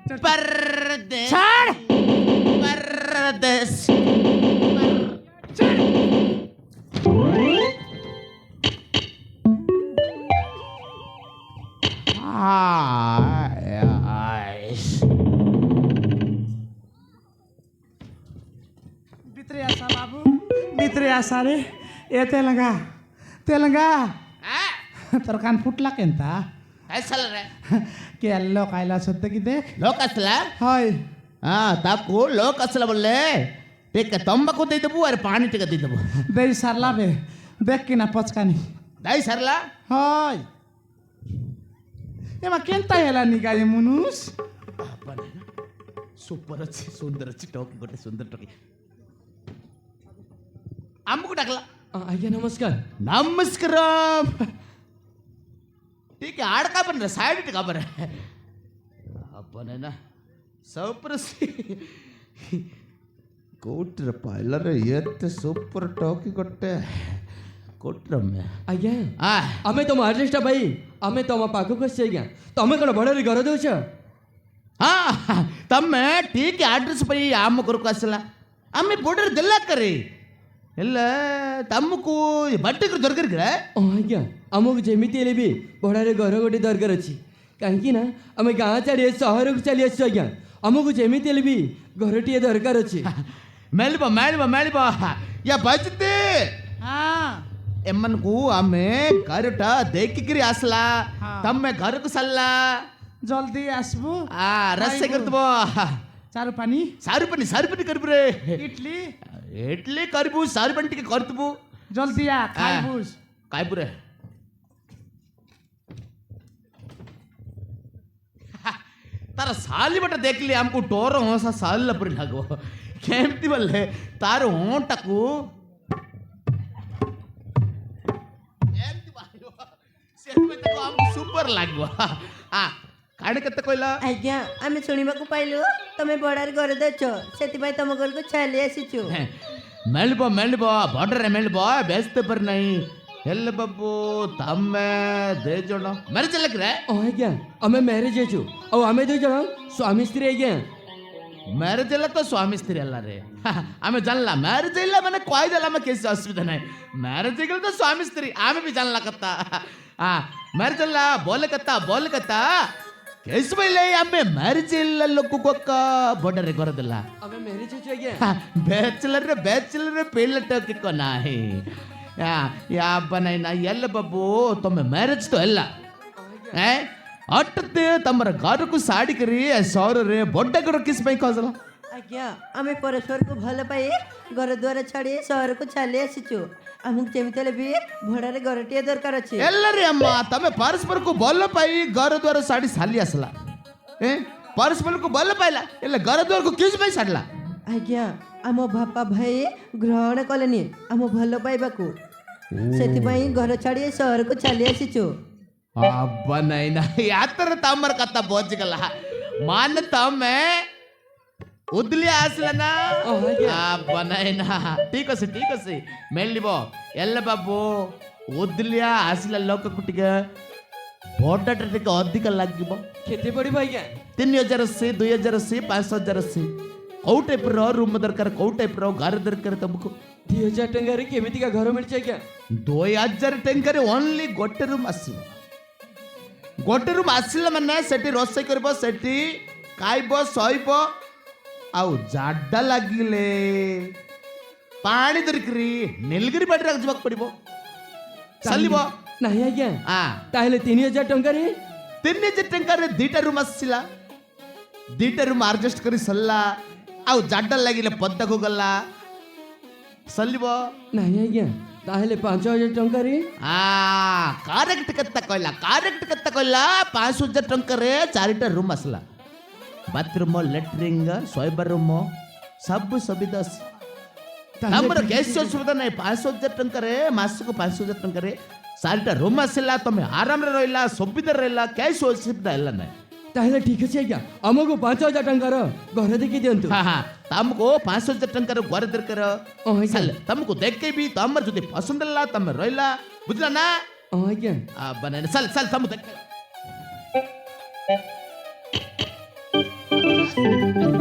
परदेश छाड़ परदेश भित्री आसा बाबू भित्री आसा रे ए तेलंगा तर कान फुटला केंत काय चाललं रे केल्लो कायला सत्य कितें लोक असला हय तापू लोक असला बोलले ठीक आहे तंबाखू दे देबू अरे पाणी टिका दे देबू देई सारला बे देख की ना पचकानी दाई सरला हय एमा केंता हेला निगाय मनुष सूपर अच्छी सुंदर अच्छी टोकी गोटे सुंदर टोकी आंबू टाकला आज्ञा नमस्कार नमस्कार ठीक आहे आड का पण साईड का बरं आपण आहे ना सौप्रसी कोट्र पाहिलं रे येत सूपर टोकी गोटे कोट्र में आज्ञा आ आमे तुम आर्टिस्ट भाई आमे तुम पाखक से आज्ञा तमे कौन बड़े घर दौच हाँ तम्मे ठीक है अड्रेस पे आम कोरक आसला आमे बॉर्डर दिल्ला करे ಎಲ್ಲ ತಮ್ಮକୁ ಬಟ್ಟೆಗಳು ଦରକାର ଆଜ୍ଞା ଆମକୁ ଯେମିତି ହେଲେ ବି ଭଡ଼ାରେ ଘର ଗୋଟେ ଦରକାର ଅଛି କାହିଁକି ନା ଆମେ ଗାଁ ଛାଡ଼ି ସହରକୁ ଚାଲି ଆସିଛୁ ଆଜ୍ଞା ଆମକୁ ଯେମିତି ହେଲେ ବି ଘରଟିଏ ଦରକାର ଅଛି ମିଳିବ ମିଳିବ ମିଳିବ ୟା ବଜିତେ ଏମାନଙ୍କୁ ଆମେ ଘରଟା ଦେଖିକିରି ଆସିଲା ତମେ ଘରକୁ ସାରିଲା जल्दी आसबू ರಸ್ತೆ ಕರ್ತಬ चारू पानी ಸಾರು ಪನಿ ಕರ್ಬು ರೇ इडली ಇಡ್ಲಿ ಕರ್ಬು ಸಾರು ಪನಿ ಟಿಕೆ ಕರ್ತಬು जल्दी आ खाइबूस ಕಾಯ್ಬು ರೇ तार साली बट देखली हमको टोर हंसा साल परी लागो केमती बोले तार होंटा को केमती बायो से में तको हमको सुपर लागो आ काणे कते कहला आज्ञा आमे सुनिबाकू पाइलु तमे बड़ार घर दछ सेति भाई तम घर को छाली आसीछु मेलबो बॉर्डर मेलबो व्यस्त पर नहीं हेल्ल बाबू तमे दे जण मैरिज लग्रे आज्ञा आमे मैरिज हेछु और आमे दो जण स्वामी स्त्री आज्ञा मैरिज ಎಲ್ಲ तो स्वामी स्त्री ಅಲ್ಲ रे आमे जानला मैरिज ಇಲ್ಲ माने कोई देला में केस असुविधा नहीं मैरिज गेल तो स्वामी स्त्री आमे भी जानला कत्ता मैरिज ಇಲ್ಲ बोल कत्ता केस बइले आमे मैरिज ಇಲ್ಲ लोक कोक बॉर्डर रे कर देला आमे मैरिज हेछु आज्ञा बैचलर पेल टक को नाही या बनाइना ಎಲ್ಲ बाबू तमे मैरिज तो ಎಲ್ಲ अटते तमर घर को साड़ी करी सौर रे बड्डा करो किस पे कहला आज्ञा आमे परस्पर को भल पाई घर द्वार छाड़ी शहर को छाली आसीछु हमक जेमितेले भी भड़ारे घरटिए दरकार अछि ಎಲ್ಲರಿ ಅಮ್ಮ तमे परस्पर को बोल पाई घर द्वार साड़ी साली असला परस्पर को बोल पाइला ಎಲ್ಲ घर द्वार को किस पे साडला आज्ञा आम बापा भाई ग्रहण कलेनी आम भल पाइबाकू सेति भाई घर छाड़ी शहर को छाली आसीछु बनाइना यातर तमर कथा पहुंच गला मान तमे उदली आसलना बनाइना ठीक আছে मेलिबो ಎಲ್ಲ बाबू उदलिया आसला लोक कुटिगे बॉर्डर टिके अधिक लागिबो केते पड़िबो आज्ञा 3000 से 2000 से 5000 से कौ टाइप रो रूम दरकार कौ टाइप रो घर दरकार तुमको 2000 टंका रे केमिति का घर मिलछ आज्ञा 2000 टंका रे ओनली गोटे रूम आसीबो गोटे रूम आसिला माने सेठी रोषे करबो सेठी खाइबो सोइबो आउ जाडा लागिले पानी दरकरी नीलगिरी बाटी रख जबाक पड़िबो चलिबो नाही आज्ञा आ ताहेले 3000 टंका रे 3000 टंका रे दीटा रूम आसिला दीटा रूम एडजस्ट करी सल्ला आउ जाडा लागिले पद्दा को गला चलिबो नाही आज्ञा ताहेले 5000 टंका रे करेक्ट कत्ता कहला 5000 टंका रे चारिटा रूम आसला बाथरूम लेट्रिंग सोइबर रूम सब सुविधा हमर कैसे सुविधा नहीं 5000 टंका रे मास को 5000 टंका रे चारिटा रूम आसला तमे आराम रे रहला सुविधा रहला कैसे सुविधा हला नहीं ताहेले ठीक अछि आज्ञा हमको 5000 टंका रो घर देखि दियंतु तमको 5000 टंका रो घर दरकार चल तमको देख के भी तमर जदी पसंद ला तमे रहला बुझला ना आज्ञा बनाने चल तम देख ଆସିବ